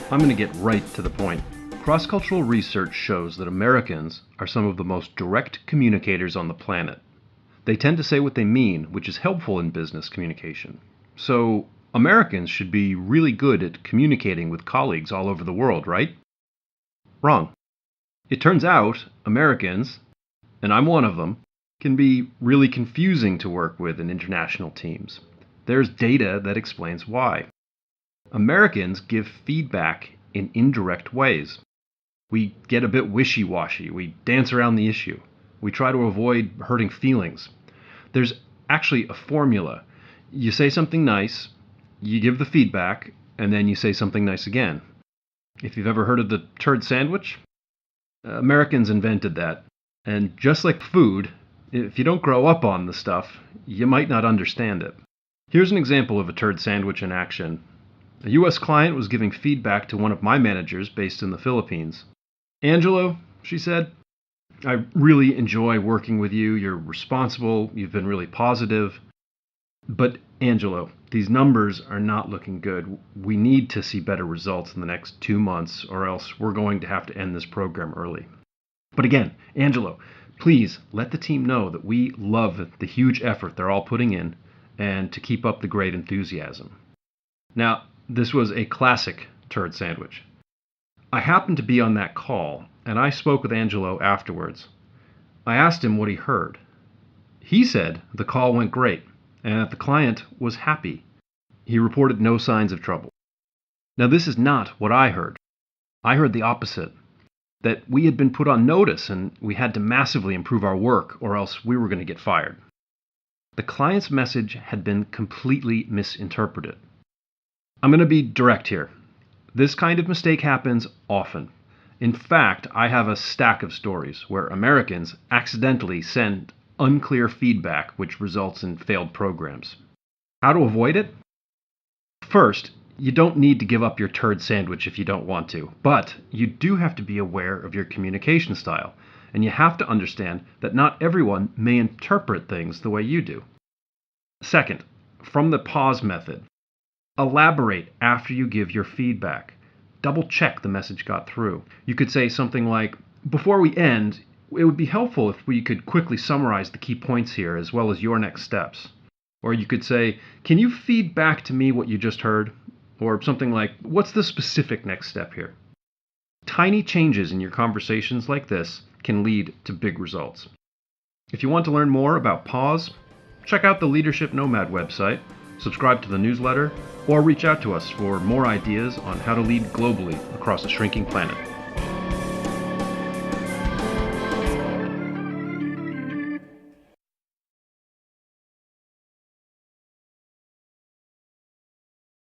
I'm going to get right to the point. Cross-cultural research shows that Americans are some of the most direct communicators on the planet. They tend to say what they mean, which is helpful in business communication. So, Americans should be really good at communicating with colleagues all over the world, right? Wrong. It turns out Americans, and I'm one of them, can be really confusing to work with in international teams. There's data that explains why. Americans give feedback in indirect ways. We get a bit wishy-washy. We dance around the issue. We try to avoid hurting feelings. There's actually a formula. You say something nice, you give the feedback, and then you say something nice again. If you've ever heard of the turd sandwich, Americans invented that. And just like food, if you don't grow up on the stuff, you might not understand it. Here's an example of a turd sandwich in action. A U.S. client was giving feedback to one of my managers based in the Philippines. "Angelo," she said, "I really enjoy working with you. You're responsible. You've been really positive. But, Angelo, these numbers are not looking good. We need to see better results in the next 2 months, or else we're going to have to end this program early. But again, Angelo, please let the team know that we love the huge effort they're all putting in and to keep up the great enthusiasm." Now, this was a classic turd sandwich. I happened to be on that call, and I spoke with Angelo afterwards. I asked him what he heard. He said the call went great, and that the client was happy. He reported no signs of trouble. Now, this is not what I heard. I heard the opposite, that we had been put on notice and we had to massively improve our work, or else we were going to get fired. The client's message had been completely misinterpreted. I'm going to be direct here. This kind of mistake happens often. In fact, I have a stack of stories where Americans accidentally send unclear feedback which results in failed programs. How to avoid it? First, you don't need to give up your turd sandwich if you don't want to, but you do have to be aware of your communication style, and you have to understand that not everyone may interpret things the way you do. Second, from the pause method. Elaborate after you give your feedback. Double check the message got through. You could say something like, "Before we end, it would be helpful if we could quickly summarize the key points here as well as your next steps." Or you could say, "Can you feed back to me what you just heard?" Or something like, "What's the specific next step here?" Tiny changes in your conversations like this can lead to big results. If you want to learn more about pause, check out the Leadership Nomad website, subscribe to the newsletter, or reach out to us for more ideas on how to lead globally across a shrinking planet.